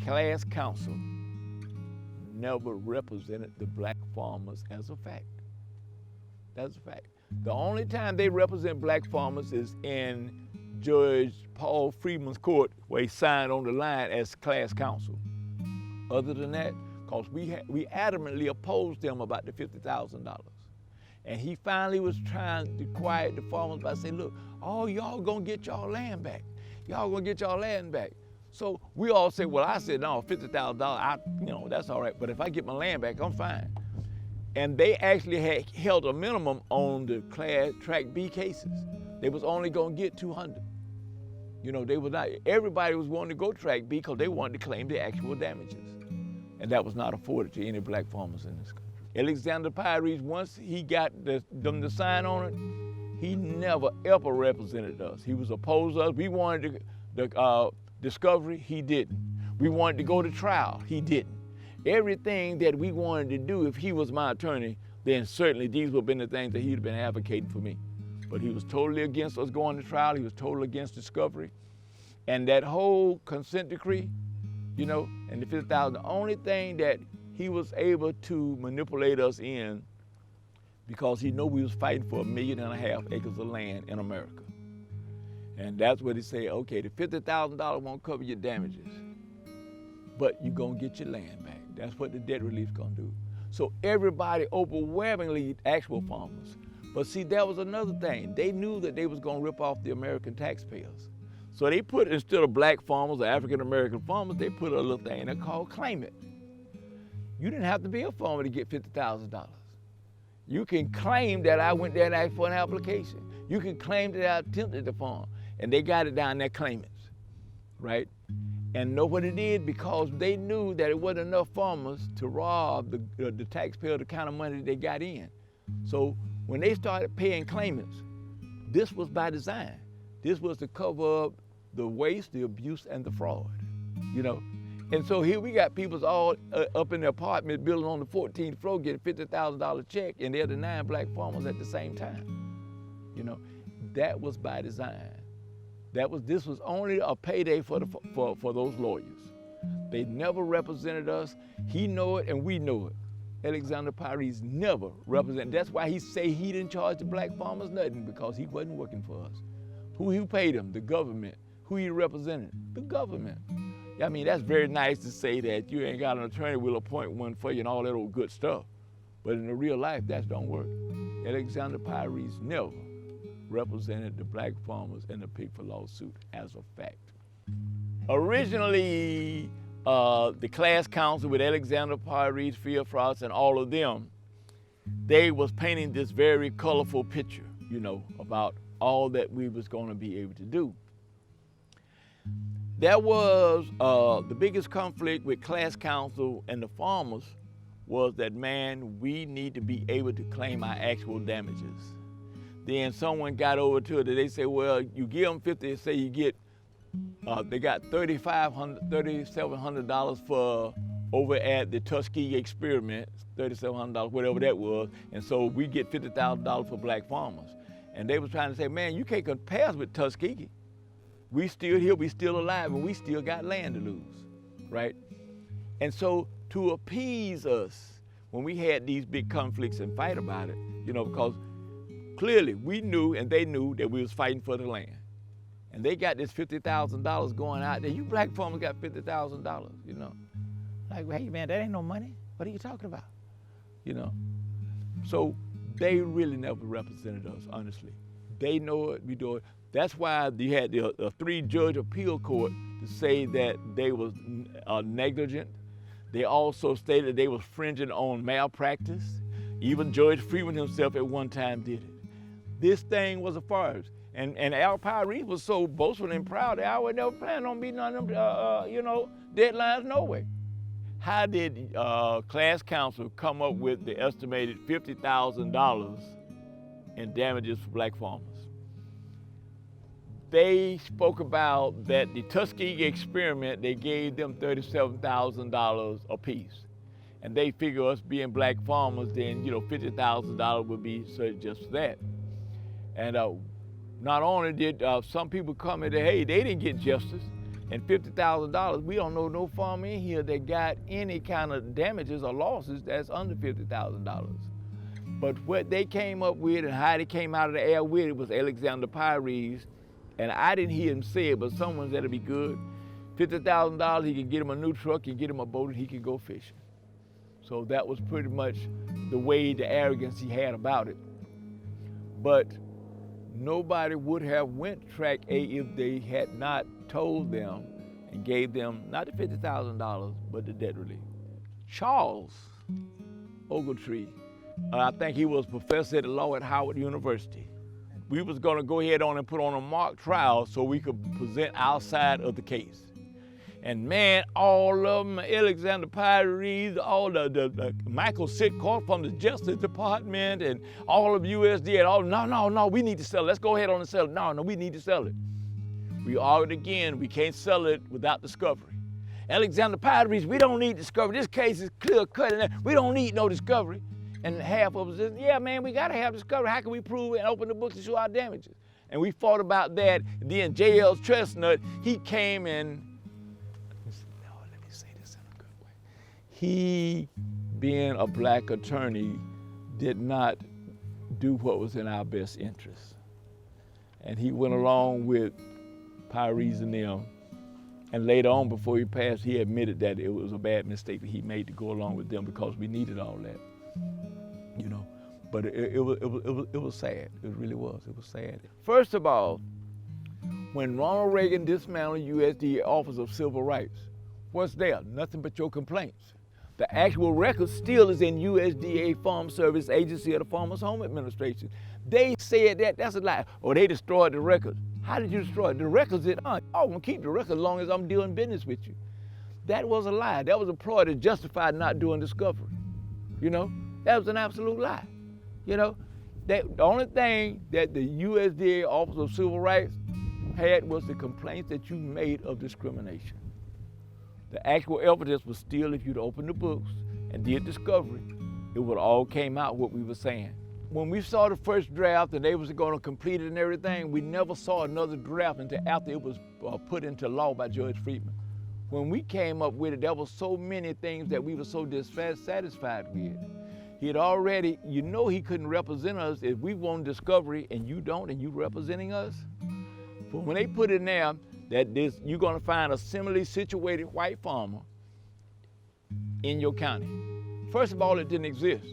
class council never represented the black farmers as a fact. That's a fact. The only time they represent black farmers is in Judge Paul Freeman's court, where he signed on the line as class counsel. Other than that, because we adamantly opposed them about the $50,000. And he finally was trying to quiet the farmers by saying, look, oh, y'all gonna get y'all land back. Y'all gonna get y'all land back. So we all said, well, I said, no, $50,000, that's all right. But if I get my land back, I'm fine. And they actually had held a minimum on the class track B cases. They was only gonna get 200. They was not, everybody was wanting to go track B because they wanted to claim the actual damages. And that was not afforded to any black farmers in this country. Alexander Pyrese, once he got them to sign on it, he never ever represented us. He was opposed to us. We wanted the discovery, he didn't. We wanted to go to trial, he didn't. Everything that we wanted to do, if he was my attorney, then certainly these would have been the things that he'd have been advocating for me. But he was totally against us going to trial. He was totally against discovery. And that whole consent decree, and the $50,000, the only thing that he was able to manipulate us in, because he knew we was fighting for 1.5 million acres of land in America. And that's what he said, okay, the $50,000 won't cover your damages, but you're gonna get your land back. That's what the debt relief's gonna do. So everybody, overwhelmingly actual farmers. But see, that was another thing. They knew that they was gonna rip off the American taxpayers. So they put, instead of black farmers or African-American farmers, they put a little thing in there called Claim It. You didn't have to be a farmer to get $50,000. You can claim that I went there and asked for an application. You can claim that I attempted to farm. And they got it down there, claimants, right? And know what it is, because they knew that it wasn't enough farmers to rob the taxpayer the kind of money they got in. So when they started paying claimants, this was by design. This was to cover up the waste, the abuse, and the fraud, And so here we got people all up in their apartment building on the 14th floor getting $50,000 check, and they're denying black farmers at the same time. That was by design. This was only a payday for those lawyers. They never represented us. He know it and we know it. Alexander Pyrese never represented. That's why he say he didn't charge the black farmers nothing, because he wasn't working for us. Who paid him? The government. Who he represented? The government. I mean, that's very nice to say that you ain't got an attorney, we'll appoint one for you and all that old good stuff. But in the real life, that don't work. Alexander Pyrese never represented the black farmers in the Pigford lawsuit as a fact. Originally, the class council with Alexander Pyrese, Phil Frost, and all of them, they was painting this very colorful picture, about all that we was gonna be able to do. That was the biggest conflict with class council and the farmers, was that, man, we need to be able to claim our actual damages. Then someone got over to it, they say, well, you give them 50, say you get, they got $3,700 for over at the Tuskegee experiment, $3,700, whatever that was, and so we get $50,000 for black farmers. And they was trying to say, man, you can't compare us with Tuskegee. We still here, we still alive, and we still got land to lose, right? And so to appease us, when we had these big conflicts and fight about it, because clearly we knew and they knew that we was fighting for the land. And they got this $50,000 going out there. You black farmers got $50,000, Like, hey man, that ain't no money. What are you talking about? So they really never represented us, honestly. They know it, we do it. That's why you had the 3-judge appeal court to say that they was negligent. They also stated they was fringing on malpractice. Even Judge Freeman himself at one time did it. This thing was a farce. And Al Pyrese was so boastful and proud that I would never plan on meeting none of them, deadlines, no way. How did class counsel come up with the estimated $50,000 in damages for black farmers? They spoke about that the Tuskegee experiment, they gave them $37,000 apiece. And they figure us being black farmers, then $50,000 would be just for that. And not only did some people come and say, hey, they didn't get justice. And $50,000, we don't know no farmer in here that got any kind of damages or losses that's under $50,000. But what they came up with and how they came out of the air with it was Alexander Pyrese. And I didn't hear him say it, but someone said it'd be good. $50,000, he could get him a new truck, he could get him a boat, and he could go fishing. So that was pretty much the way, the arrogance he had about it. But nobody would have went track A if they had not told them and gave them not the $50,000, but the debt relief. Charles Ogletree, I think he was professor of law at Howard University. We was gonna go ahead on and put on a mock trial so we could present our side of the case. And man, all of them, Alexander Pyrese, all the Michael Sitcoff from the Justice Department, and all of USDA, and all, no, we need to sell it. Let's go ahead on and sell it. No, we need to sell it. We argued again, we can't sell it without discovery. Alexander Pyrese, we don't need discovery. This case is clear cut, and we don't need no discovery. And half of us said, yeah, man, we gotta have discovery. How can we prove it and open the books and show our damages? And we fought about that. And then J.L. Chestnut, he came and, let me say this in a good way. He, being a black attorney, did not do what was in our best interest. And he went along with Pyrese and them. And later on, before he passed, he admitted that it was a bad mistake that he made to go along with them because we needed all that. You know, but it was sad. It really was. It was sad. First of all, when Ronald Reagan dismantled USDA Office of Civil Rights, what's there? Nothing but your complaints. The actual record still is in USDA Farm Service Agency of the Farmers Home Administration. They said that's a lie. Or they destroyed the records. How did you destroy it? The records is on. I'm gonna keep the records as long as I'm doing business with you. That was a lie. That was a ploy to justify not doing discovery. You know? That was an absolute lie. You know, the only thing that the USDA Office of Civil Rights had was the complaints that you made of discrimination. The actual evidence was still, if you'd opened the books and did discovery, it would all came out what we were saying. When we saw the first draft and they was gonna complete it and everything, we never saw another draft until after it was put into law by Judge Friedman. When we came up with it, there were so many things that we were so dissatisfied with. He had already, you know, he couldn't represent us if we want discovery and you don't, and you representing us. But when they put in there that you're gonna find a similarly situated white farmer in your county. First of all, it didn't exist.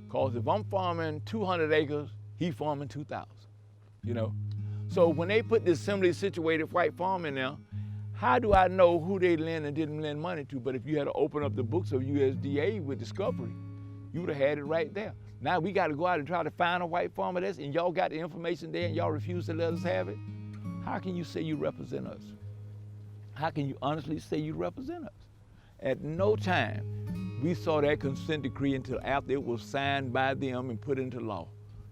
Because if I'm farming 200 acres, he's farming 2,000, you know? So when they put this similarly situated white farm in there, how do I know who they lend and didn't lend money to? But if you had to open up the books of USDA with discovery, you would have had it right there. Now we got to go out and try to find a white farmer that's, and y'all got the information there and y'all refuse to let us have it. How can you say you represent us? How can you honestly say you represent us? At no time we saw that consent decree until after it was signed by them and put into law.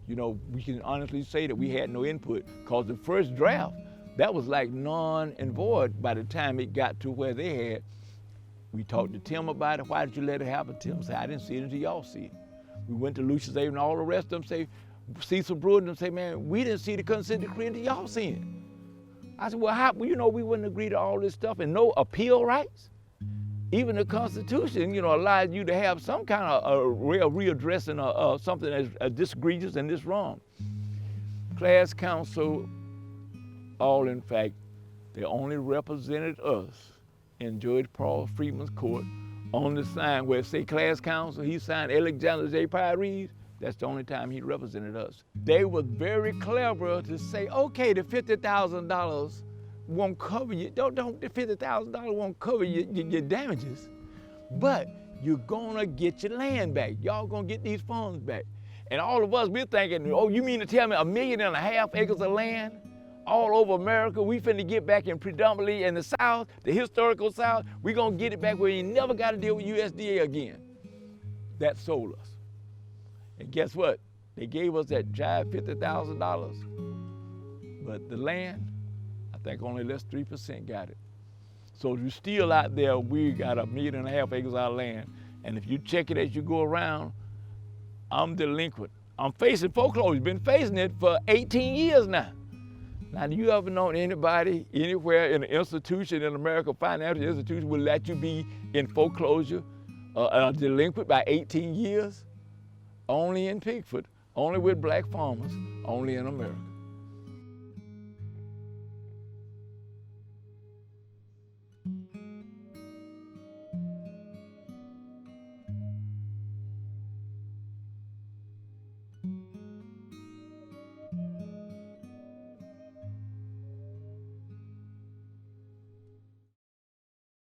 You know, we can honestly say that we had no input because the first draft, that was like non and void by the time it got to where they had. We talked to Tim about it. Why did you let it happen? Tim said, I didn't see it until y'all see it. We went to Lucius Avery and all the rest of them say, Cecil Brewer and them say, man, we didn't see the consent decree until y'all seen it. I said, well, how, you know, we wouldn't agree to all this stuff and no appeal rights. Even the Constitution, you know, allows you to have some kind of readdressing something that's this egregious and this wrong. Class counsel, all in fact, they only represented us in Judge Paul Friedman's court on the sign where it say class counsel, he signed Alexander J. Pyrese. That's the only time he represented us. They were very clever to say, okay, the $50,000 won't cover you. The $50,000 won't cover your damages, but you're gonna get your land back. Y'all gonna get these funds back. And all of us, we're thinking, oh, you mean to tell me 1.5 million acres of land all over America, we finna get back in predominantly in the South, the historical South, we gonna get it back where you never gotta deal with USDA again. That sold us. And guess what? They gave us that jive $50,000, but the land, I think only less 3% got it. So if you're still out there, we got 1.5 million acres of land, and if you check it as you go around, I'm delinquent. I'm facing foreclosure, been facing it for 18 years now. Now, do you ever known anybody anywhere in an institution in America, financial institution, will let you be in foreclosure, delinquent by 18 years? Only in Pigford, only with black farmers, only in America.